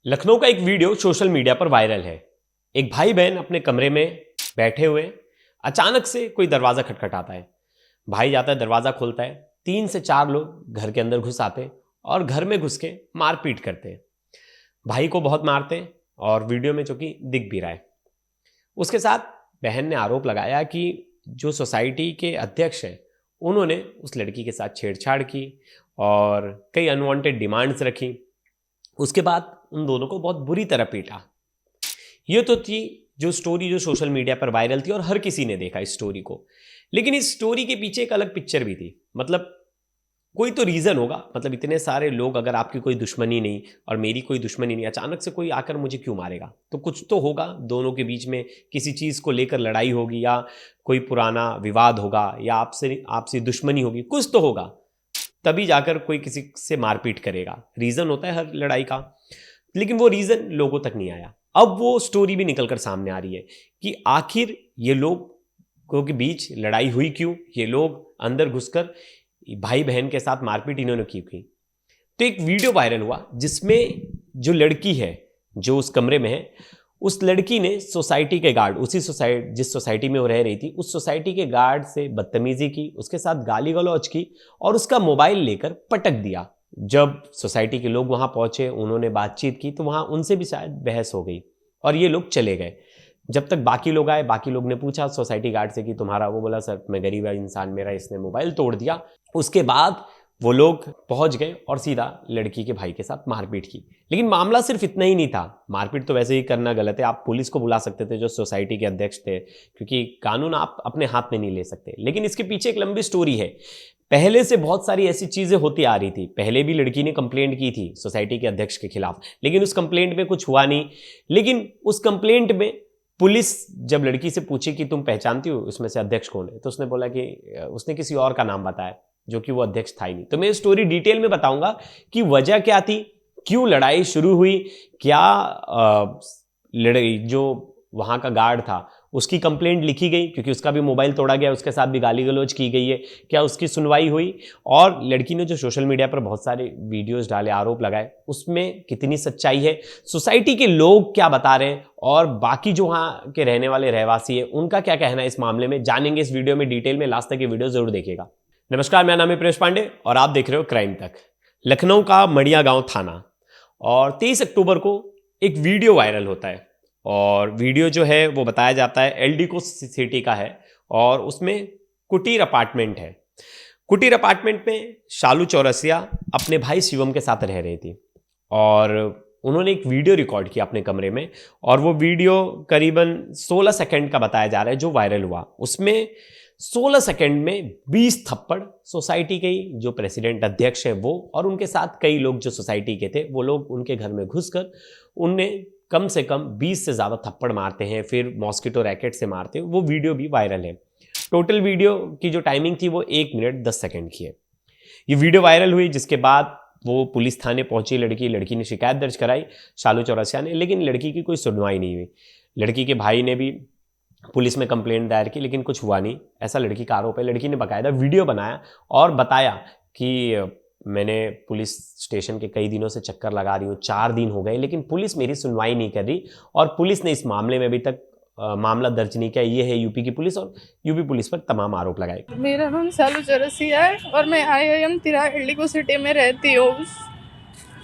लखनऊ का एक video social media पर वायरल है। एक भाई बहन अपने कमरे में बैठे हुए, अचानक से कोई दरवाजा खटखटाता है। भाई जाता है, दरवाजा खोलता है, 3 से 4 लोग घर के अंदर घुस आते और घर में घुस के मारपीट करते। भाई को बहुत मारते और वीडियो में चूंकि दिख भी रहा है। उसके साथ बहन ने आरोप लगाया कि जो सोसाइटी के अध्यक्ष हैं उन्होंने उस लड़की के साथ छेड़छाड़ की और कई अनवांटेड डिमांड्स रखी। उसके बाद उन दोनों को बहुत बुरी तरह पीटा। ये तो थी जो स्टोरी जो सोशल मीडिया पर वायरल थी और हर किसी ने देखा इस स्टोरी को। लेकिन इस स्टोरी के पीछे एक अलग पिक्चर भी थी। मतलब कोई तो रीजन होगा। मतलब इतने सारे लोग, अगर आपकी कोई दुश्मनी नहीं और मेरी कोई दुश्मनी नहीं, अचानक से कोई आकर मुझे क्यों मारेगा? तो कुछ तो होगा, दोनों के बीच में किसी चीज को लेकर लड़ाई होगी या कोई पुराना विवाद होगा या आपसे दुश्मनी होगी, कुछ तो होगा, तभी जाकर कोई किसी से मारपीट करेगा। रीजन होता है हर लड़ाई का, लेकिन वो रीजन लोगों तक नहीं आया। अब वो स्टोरी भी निकलकर सामने आ रही है कि आखिर ये लोगों के बीच लड़ाई हुई क्यों, ये लोग अंदर घुसकर भाई बहन के साथ मारपीट इन्होंने की क्यों। तो एक वीडियो वायरल हुआ जिसमें जो लड़की है जो उस कमरे में है, उस लड़की ने सोसाइटी के गार्ड, उसी सोसाइटी जिस सोसाइटी में वो रह रही थी, उस सोसाइटी के गार्ड से बदतमीजी की, उसके साथ गाली गलौज की और उसका मोबाइल लेकर पटक दिया। जब सोसाइटी के लोग वहां पहुंचे, उन्होंने बातचीत की तो वहां उनसे भी शायद बहस हो गई और ये लोग चले गए। जब तक बाकी लोग आए, बाकी लोग ने पूछा सोसाइटी गार्ड से कि तुम्हारा, वो बोला सर मैं गरीब इंसान, मेरा इसने मोबाइल तोड़ दिया। उसके बाद वो लोग पहुंच गए और सीधा लड़की के भाई के साथ मारपीट की। लेकिन मामला सिर्फ इतना ही नहीं था। मारपीट तो वैसे ही करना गलत है, आप पुलिस को बुला सकते थे जो सोसाइटी के अध्यक्ष थे, क्योंकि कानून आप अपने हाथ में नहीं ले सकते। लेकिन इसके पीछे एक लंबी स्टोरी है। पहले से बहुत सारी ऐसी चीजें होती आ रही थी। पहले भी लड़की ने कंप्लेंट की थी सोसाइटी के अध्यक्ष के खिलाफ, लेकिन उस कंप्लेंट में कुछ हुआ नहीं। लेकिन उस कंप्लेंट में पुलिस जब लड़की से पूछी कि तुम पहचानती हो उसमें से अध्यक्ष कौन है, तो उसने बोला कि उसने किसी और का नाम बताया जो कि वो अध्यक्ष था ही नहीं। तो मैं स्टोरी डिटेल में बताऊंगा कि वजह क्या थी, क्यों लड़ाई शुरू हुई, क्या लड़ाई जो वहां का गार्ड था उसकी कंप्लेंट लिखी गई क्योंकि उसका भी मोबाइल तोड़ा गया, उसके साथ भी गाली गलौज की गई है, क्या उसकी सुनवाई हुई, और लड़की ने जो सोशल मीडिया पर बहुत सारे वीडियोस डाले, आरोप लगाए, उसमें कितनी सच्चाई है, सोसाइटी के लोग क्या बता रहे हैं और बाकी जो वहां के रहने वाले रहवासी है उनका क्या कहना है इस मामले में, जानेंगे इस वीडियो में डिटेल में। लास्ट तक ये वीडियो जरूर देखिएगा। नमस्कार, मेरा नाम है प्रेश पांडे और आप देख रहे हो क्राइम तक। लखनऊ का मड़िया गांव थाना, और 23 अक्टूबर को एक वीडियो वायरल होता है और वीडियो जो है वो बताया जाता है एलडीको सिटी का है और उसमें कुटीर अपार्टमेंट है। कुटीर अपार्टमेंट में शालू चौरसिया अपने भाई शिवम के साथ रह रही थी और उन्होंने एक वीडियो रिकॉर्ड किया अपने कमरे में, और वो वीडियो करीबन 16 सेकंड का बताया जा रहा है जो वायरल हुआ। उसमें 16 सेकंड में 20 थप्पड़ सोसाइटी के जो प्रेसिडेंट अध्यक्ष है वो और उनके साथ कई लोग जो सोसाइटी के थे वो लोग उनके घर में घुसकर उन्हें कम से कम 20 से ज़्यादा थप्पड़ मारते हैं, फिर मॉस्किटो रैकेट से मारते हैं। वो वीडियो भी वायरल है। टोटल वीडियो की जो टाइमिंग थी वो 1 मिनट 10 सेकंड की है। ये वीडियो वायरल हुई जिसके बाद वो पुलिस थाने पहुंची। लड़की ने शिकायत दर्ज कराई शालू चौरसिया ने, लेकिन लड़की की कोई सुनवाई नहीं हुई। लड़की के भाई ने भी पुलिस में कंप्लेंट दायर की लेकिन कुछ हुआ नहीं, ऐसा लड़की का आरोप है। लड़की ने बाकायदा वीडियो बनाया और बताया कि मैंने पुलिस स्टेशन के कई दिनों से चक्कर लगा रही हूँ, 4 दिन हो गए, लेकिन पुलिस मेरी सुनवाई नहीं कर रही और पुलिस ने इस मामले में अभी तक मामला दर्ज नहीं किया। ये है यूपी की पुलिस, और यूपी पुलिस पर तमाम आरोप लगाए। मेरा नाम शालू चौरसिया है और मैं IIM तिराहा एलडीको सिटी में रहती हूँ,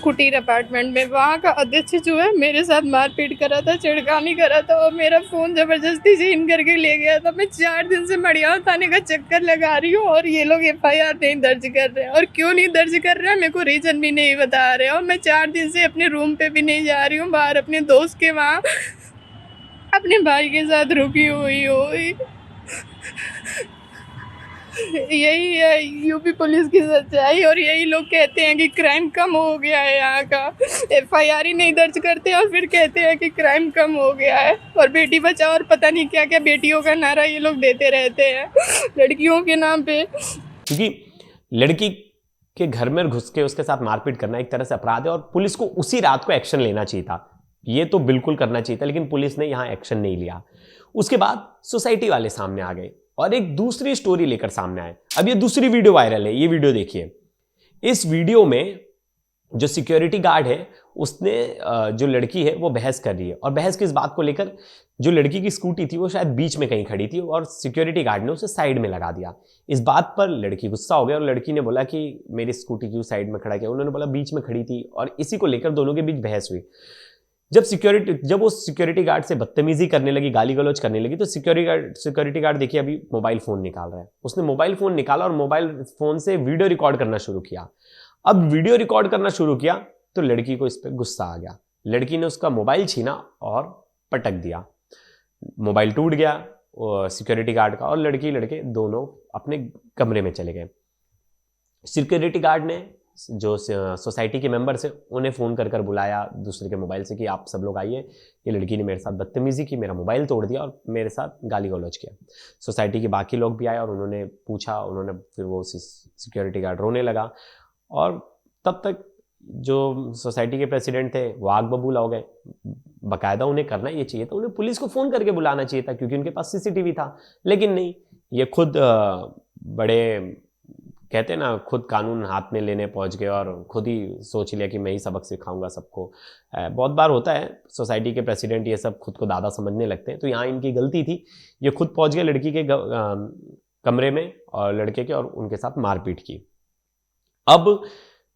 कुटीर अपार्टमेंट में। वहाँ का अध्यक्ष जो है मेरे साथ मारपीट करा था, छिड़कानी करा था और मेरा फ़ोन ज़बरदस्ती छीन करके ले गया था। मैं 4 दिन से मड़ियाव थाने का चक्कर लगा रही हूँ और ये लोग FIR नहीं दर्ज कर रहे हैं, और क्यों नहीं दर्ज कर रहे हैं मेरे को रीज़न भी नहीं बता रहे। और मैं 4 दिन से अपने रूम पे भी नहीं जा रही हूँ, बाहर अपने दोस्त के वहाँ अपने भाई के साथ रुकी हुई हूँ। यही है यूपी पुलिस की सच्चाई, और यही लोग कहते हैं कि क्राइम कम हो गया है यहाँ का। FIR ही नहीं दर्ज करते और फिर कहते हैं कि क्राइम कम हो गया है, और बेटी बचाओ और पता नहीं क्या क्या बेटियों का नारा ये लोग देते रहते हैं लड़कियों के नाम पे। क्योंकि लड़की के घर में घुस के उसके साथ मारपीट करना एक तरह से अपराध है और पुलिस को उसी रात को एक्शन लेना चाहिए था। ये तो बिल्कुल करना चाहिए था, लेकिन पुलिस ने यहां एक्शन नहीं लिया। उसके बाद सोसाइटी वाले सामने आ गए और एक दूसरी स्टोरी लेकर सामने आए। अब ये दूसरी वीडियो वायरल है, ये वीडियो देखिए। इस वीडियो में जो सिक्योरिटी गार्ड है उसने जो लड़की है वो बहस कर रही है, और बहस किस बात को लेकर, जो लड़की की स्कूटी थी वो शायद बीच में कहीं खड़ी थी और सिक्योरिटी गार्ड ने उसे साइड में लगा दिया। इस बात पर लड़की गुस्सा हो गया और लड़की ने बोला कि मेरी स्कूटी क्यों साइड में खड़ा किया। उन्होंने बोला बीच में खड़ी थी, और इसी को लेकर दोनों के बीच बहस हुई। जब वो सिक्योरिटी गार्ड से बदतमीजी करने लगी, गाली गलौज करने लगी, तो सिक्योरिटी गार्ड देखिए अभी मोबाइल फोन निकाल रहा है। उसने मोबाइल फोन निकाला और मोबाइल फोन से वीडियो रिकॉर्ड करना शुरू किया। अब वीडियो रिकॉर्ड करना शुरू किया तो लड़की को इस पर गुस्सा आ गया। लड़की ने उसका मोबाइल छीना और पटक दिया। मोबाइल टूट गया सिक्योरिटी गार्ड का, और लड़के दोनों अपने कमरे में चले गए। सिक्योरिटी गार्ड ने जो सोसाइटी के मेंबर्स हैं उन्हें फ़ोन कर बुलाया दूसरे के मोबाइल से कि आप सब लोग आइए, ये लड़की ने मेरे साथ बदतमीजी की, मेरा मोबाइल तोड़ दिया और मेरे साथ गाली गलौज किया। सोसाइटी के बाकी लोग भी आए और उन्होंने पूछा, फिर वो सिक्योरिटी गार्ड रोने लगा, और तब तक जो सोसाइटी के प्रेसिडेंट थे वो आग बबूला हो गए। बाकायदा उन्हें करना ये चाहिए था, उन्हें पुलिस को फ़ोन करके बुलाना चाहिए था क्योंकि उनके पास सीसीटीवी था, लेकिन नहीं, ये खुद बड़े कहते हैं ना, खुद कानून हाथ में लेने पहुंच गए और खुद ही सोच लिया कि मैं ही सबक सिखाऊंगा सबको। बहुत बार होता है सोसाइटी के प्रेसिडेंट ये सब खुद को दादा समझने लगते हैं, तो यहाँ इनकी गलती थी। ये खुद पहुंच गए लड़की के कमरे में और लड़के के, और उनके साथ मारपीट की। अब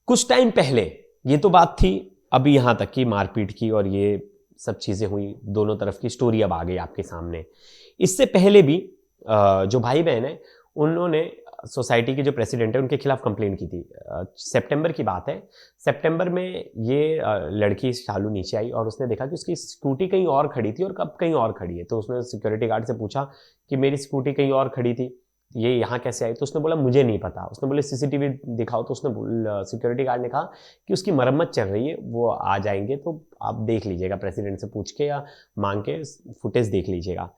कुछ टाइम पहले ये तो बात थी, अभी यहाँ तक की मारपीट की और ये सब चीज़ें हुई, दोनों तरफ की स्टोरी अब आ गई आपके सामने। इससे पहले भी जो भाई बहन है उन्होंने सोसाइटी के जो प्रेसिडेंट है उनके खिलाफ कंप्लेंट की थी। सितंबर की बात है। सितंबर में ये लड़की शालू नीचे आई और उसने देखा कि उसकी स्कूटी कहीं और खड़ी थी और कब कहीं और खड़ी है। तो उसने सिक्योरिटी गार्ड से पूछा कि मेरी स्कूटी कहीं और खड़ी थी, ये यहाँ कैसे आई? तो उसने बोला मुझे नहीं पता। उसने बोले सीसीटीवी दिखाओ, तो उसने सिक्योरिटी गार्ड ने कहा कि उसकी मरम्मत चल रही है, वो आ जाएंगे तो आप देख लीजिएगा, प्रेसिडेंट से पूछ के या मांग के फुटेज देख लीजिएगा।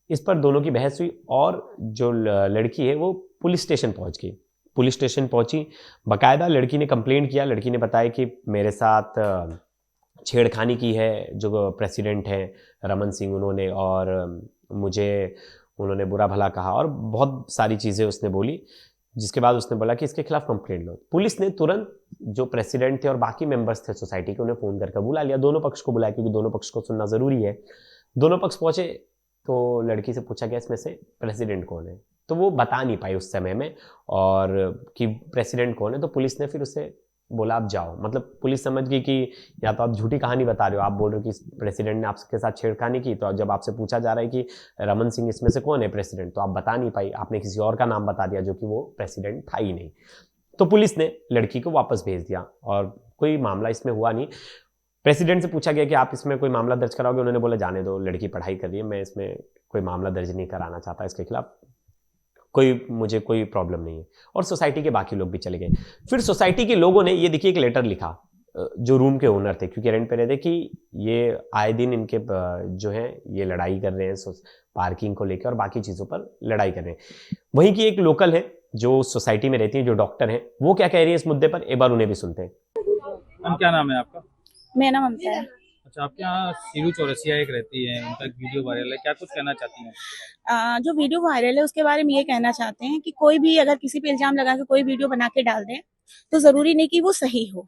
इस पर दोनों की बहस हुई और जो लड़की है वो पुलिस स्टेशन पहुंच गई। पुलिस स्टेशन पहुंची, बाकायदा लड़की ने कंप्लेंट किया। लड़की ने बताया कि मेरे साथ छेड़खानी की है जो प्रेसिडेंट हैं रमन सिंह, उन्होंने, और मुझे उन्होंने बुरा भला कहा और बहुत सारी चीज़ें उसने बोली, जिसके बाद उसने बोला कि इसके खिलाफ कंप्लेंट लो। पुलिस ने तुरंत जो प्रेसिडेंट थे और बाकी मेंबर्स थे सोसाइटी के, उन्हें फ़ोन करके बुला लिया। दोनों पक्ष को बुलाया क्योंकि दोनों पक्ष को सुनना ज़रूरी है। दोनों पक्ष पहुँचे तो लड़की से पूछा गया इसमें से प्रेसिडेंट कौन है, तो वो बता नहीं पाई उस समय में और कि प्रेसिडेंट कौन है। तो पुलिस ने फिर उससे बोला आप जाओ, मतलब पुलिस समझ गई कि या तो आप झूठी कहानी बता रहे हो, आप बोल रहे हो कि प्रेसिडेंट ने आपके साथ छेड़खानी की, तो जब आपसे पूछा जा रहा है कि रमन सिंह इसमें से कौन है प्रेसिडेंट, तो आप बता नहीं पाई, आपने किसी और का नाम बता दिया जो कि वो प्रेसिडेंट था ही नहीं। तो पुलिस ने लड़की को वापस भेज दिया और कोई मामला इसमें हुआ नहीं। प्रेसिडेंट से पूछा गया कि आप इसमें कोई मामला दर्ज कराओगे, उन्होंने बोला जाने दो, लड़की पढ़ाई कर रही है, मैं इसमें कोई मामला दर्ज नहीं कराना चाहता, इसके खिलाफ मुझे कोई प्रॉब्लम नहीं है। और सोसाइटी के बाकी लोग भी चले गए। फिर सोसाइटी के लोगों ने ये देखिए एक लेटर लिखा जो रूम के ओनर थे, क्योंकि रेंट पे रहते, कि ये आए दिन इनके जो है ये लड़ाई कर रहे हैं पार्किंग को लेकर और बाकी चीज़ों पर लड़ाई कर रहे हैं। वहीं की एक लोकल है जो सोसाइटी में रहती है, जो डॉक्टर है, वो क्या कह रही है इस मुद्दे पर, एक बार उन्हें भी सुनते हैं। मैम क्या नाम है आपका? मेरा नाम ममता है। अच्छा, आपके यहाँ सीरू चौरसिया एक रहती है, उनका एक वीडियो वायरल है, क्या कुछ कहना चाहती हैं? जो वीडियो वायरल है उसके बारे में ये कहना चाहते हैं कि कोई भी अगर किसी पे इल्जाम लगा के कोई वीडियो बना के डाल दे तो जरूरी नहीं कि वो सही हो,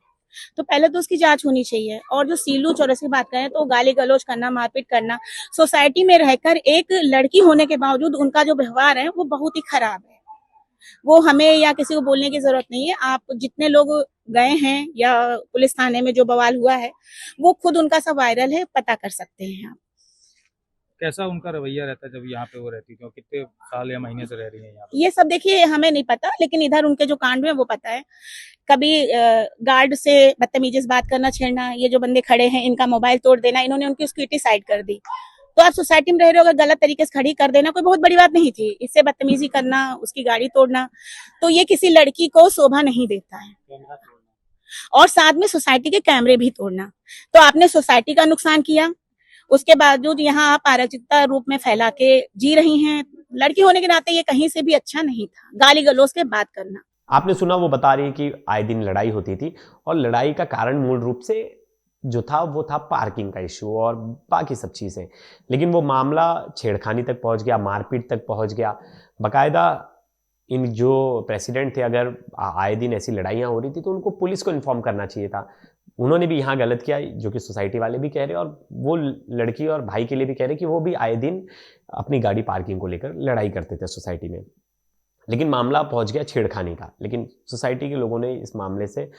तो पहले तो उसकी जांच होनी चाहिए। और जो सीलू चौरसिया की बात करें तो गाली गलौज करना, मारपीट करना, सोसाइटी में रहकर एक लड़की होने के बावजूद उनका जो व्यवहार है वो बहुत ही खराब है। वो हमें या किसी को बोलने की जरूरत नहीं है। आप जितने लोग गए हैं या पुलिस थाने में जो बवाल हुआ है वो खुद उनका सब वायरल है, पता कर सकते हैं आप। कैसा उनका रवैया रहता है जब यहाँ पे वो रहती है? कितने साल या महीने से रह रही है यहाँ पे? ये सब देखिए हमें नहीं पता, लेकिन इधर उनके जो कांड हुए वो पता है। कभी गार्ड से बदतमीजी से बात करना, छेड़ना, ये जो बंदे खड़े हैं इनका मोबाइल तोड़ देना, इन्होंने उनकी स्कूटी साइड कर दी। तो आप सोसाइटी में रह रहे हो, अगर गलत तरीके से खड़ी कर देना कोई बहुत बड़ी बात नहीं थी। इससे बदतमीजी करना, उसकी गाड़ी तोड़ना, तो ये किसी लड़की को शोभा नहीं देता है। और साथ में सोसाइटी के कैमरे भी तोड़ना, तो आपने सोसाइटी का नुकसान किया। उसके बावजूद यहाँ आप अराजकता रूप में फैला के जी रही हैं। लड़की होने के नाते ये कहीं से भी अच्छा नहीं था, गाली गलौज के बात करना। आपने सुना, वो बता रही है कि आए दिन लड़ाई होती थी और लड़ाई का कारण मूल रूप से जो था वो था पार्किंग का इशू और बाकी सब चीज़ें, लेकिन वो मामला छेड़खानी तक पहुंच गया, मारपीट तक पहुंच गया। बाकायदा इन जो प्रेसिडेंट थे, अगर आए दिन ऐसी लड़ाइयाँ हो रही थी तो उनको पुलिस को इन्फॉर्म करना चाहिए था। उन्होंने भी यहाँ गलत किया, जो कि सोसाइटी वाले भी कह रहे हैं, और वो लड़की और भाई के लिए भी कह रहे हैं कि वो भी आए दिन अपनी गाड़ी पार्किंग को लेकर लड़ाई करते थे सोसाइटी में। लेकिन मामला पहुंच गया छेड़खानी का। लेकिन सोसाइटी के लोगों ने इस मामले से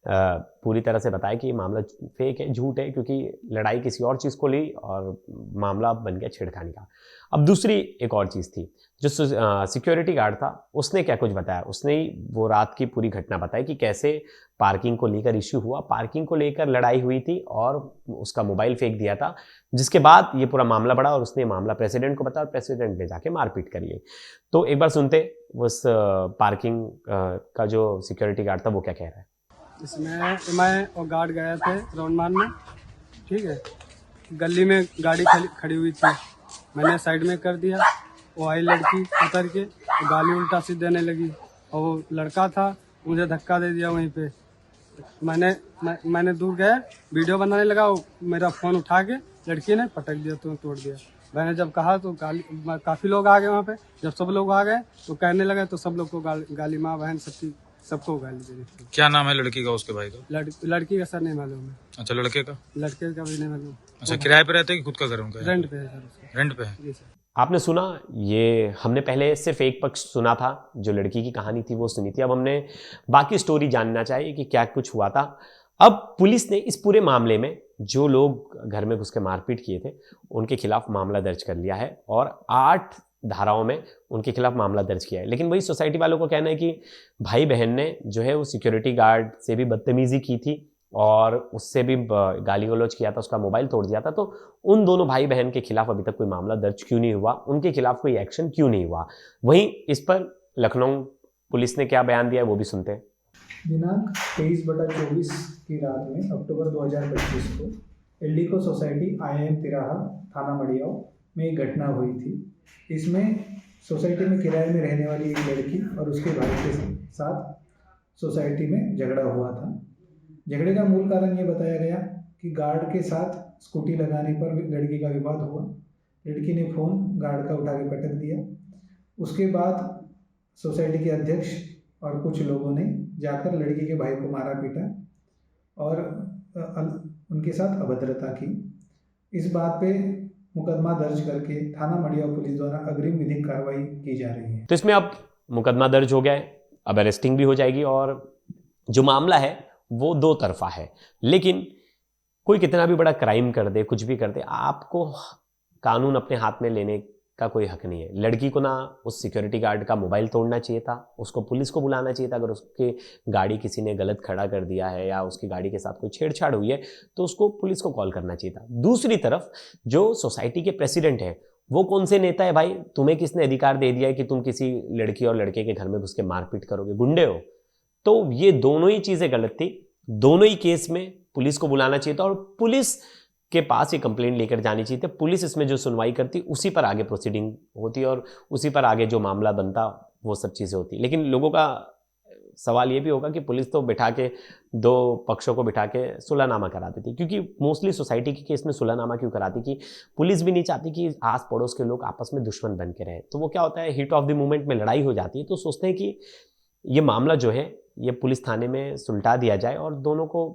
पूरी तरह से बताया कि ये मामला फेक है, झूठ है, क्योंकि लड़ाई किसी और चीज़ को ली और मामला बन गया छेड़खानी का। अब दूसरी एक और चीज़ थी, जो सिक्योरिटी गार्ड था उसने क्या कुछ बताया। उसने ही वो रात की पूरी घटना बताई कि कैसे पार्किंग को लेकर इश्यू हुआ, पार्किंग को लेकर लड़ाई हुई थी और उसका मोबाइल फेंक दिया था, जिसके बाद ये पूरा मामला बढ़ा और उसने मामला प्रेसिडेंट को बताया और प्रेसिडेंट ने जाके मारपीट कर ली। तो एक बार सुनते उस पार्किंग का जो सिक्योरिटी गार्ड था वो क्या कह रहा है। इसमें मैं और गार्ड गए थे राउंड मारने, ठीक है। गली में गाड़ी खड़ी हुई थी, मैंने साइड में कर दिया। वो आई लड़की उतर के गाली उल्टा सीध देने लगी और वो लड़का था, मुझे धक्का दे दिया वहीं पे। मैंने दूर गया, वीडियो बनाने लगा, वो मेरा फ़ोन उठा के लड़की ने पटक दिया, तो तोड़ दिया। मैंने जब कहा तो काफ़ी लोग आ गए वहाँ पे। जब सब लोग आ गए तो कहने लगे, तो सब लोग को गाली माँ बहन सबको गाली दे दी। क्या नाम है लड़की का, उसके भाई का? लड़की का सर नहीं मालूम है। अच्छा, लड़के का भी नहीं मालूम। अच्छा, किराए पे रहते हैं कि खुद का घर उनका? रेंट पे है सर। रेंट पे है। जी सर। आपने सुना, ये हमने पहले सिर्फ एक पक्ष सुना था, जो लड़की की कहानी थी वो सुनी थी। अब हमने बाकी स्टोरी जानना चाहिए कि क्या कुछ हुआ था। अब पुलिस ने इस पूरे मामले में जो लोग घर में घुस के मारपीट किए थे उनके खिलाफ मामला दर्ज कर लिया है और 8 धाराओं में उनके खिलाफ मामला दर्ज किया है। लेकिन वही सोसाइटी वालों को कहना है कि भाई बहन ने जो है वो सिक्योरिटी गार्ड से भी बदतमीजी की थी और उससे भी गाली गलौज किया था, उसका मोबाइल तोड़ दिया था। तो उन दोनों भाई बहन के खिलाफ अभी तक कोई मामला दर्ज क्यों नहीं हुआ, उनके खिलाफ कोई एक्शन क्यों नहीं हुआ। वहीं इस पर लखनऊ पुलिस ने क्या बयान दिया है वो भी सुनते हैं। दिनांक 23/24 की रात में अक्टूबर 2025 को एल्डिको सोसाइटी IIM तिराहा थाना मडियाव में एक घटना हुई थी। इसमें सोसाइटी में किराए में रहने वाली एक लड़की और उसके भाई के साथ सोसाइटी में झगड़ा हुआ था। झगड़े का मूल कारण ये बताया गया कि गार्ड के साथ स्कूटी लगाने पर लड़की का विवाद हुआ। लड़की ने फ़ोन गार्ड का उठा के पटक दिया। उसके बाद सोसाइटी के अध्यक्ष और कुछ लोगों ने जाकर लड़की के भाई को मारा पीटा और उनके साथ अभद्रता की। इस बात पे मुकदमा दर्ज करके थाना मडियाव पुलिस द्वारा अग्रिम विधिक कार्रवाई की जा रही है। तो इसमें अब मुकदमा दर्ज हो गया है, अब अरेस्टिंग भी हो जाएगी और जो मामला है वो दो तरफा है। लेकिन कोई कितना भी बड़ा क्राइम कर दे, कुछ भी कर दे, आपको कानून अपने हाथ में लेने का कोई हक नहीं है। लड़की को ना उस सिक्योरिटी गार्ड का मोबाइल तोड़ना चाहिए था, उसको पुलिस को बुलाना चाहिए था। अगर उसकी गाड़ी किसी ने गलत खड़ा कर दिया है या उसकी गाड़ी के साथ कोई छेड़छाड़ हुई है तो उसको पुलिस को कॉल करना चाहिए था। दूसरी तरफ जो सोसाइटी के प्रेसिडेंट हैं वो कौन से नेता है भाई? तुम्हें किसने अधिकार दे दिया है कि तुम किसी लड़की और लड़के के घर में घुस के मारपीट करोगे? गुंडे हो? तो ये दोनों ही चीज़ें गलत थी। दोनों ही केस में पुलिस को बुलाना चाहिए था और पुलिस के पास ये कंप्लेंट लेकर जानी चाहिए थी। पुलिस इसमें जो सुनवाई करती उसी पर आगे प्रोसीडिंग होती और उसी पर आगे जो मामला बनता वो सब चीज़ें होती। लेकिन लोगों का सवाल ये भी होगा कि पुलिस तो बिठा के दो पक्षों को बिठा के सुलहनामा करा देती, क्योंकि मोस्टली सोसाइटी के केस में सुलहनामा क्यों कराती कि पुलिस भी नहीं चाहती कि आस पड़ोस के लोग आपस में दुश्मन बन के रहें। तो वो क्या होता है, हीट ऑफ द मोमेंट में लड़ाई हो जाती है, तो सोचते हैं कि ये मामला जो है ये पुलिस थाने में सुलटा दिया जाए और दोनों को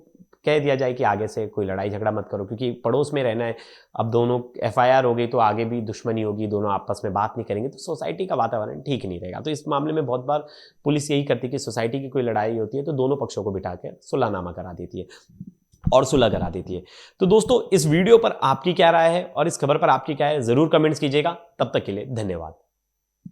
कह दिया जाए कि आगे से कोई लड़ाई झगड़ा मत करो, क्योंकि पड़ोस में रहना है। अब दोनों FIR हो गई तो आगे भी दुश्मनी होगी, दोनों आपस में बात नहीं करेंगे तो सोसाइटी का वातावरण ठीक नहीं रहेगा। तो इस मामले में बहुत बार पुलिस यही करती है कि सोसाइटी की कोई लड़ाई होती है तो दोनों पक्षों को बिठा के सुलहनामा करा देती है और सुलह करा देती है। तो दोस्तों, इस वीडियो पर आपकी क्या राय है और इस खबर पर आपकी क्या है, ज़रूर कमेंट्स कीजिएगा। तब तक के लिए धन्यवाद।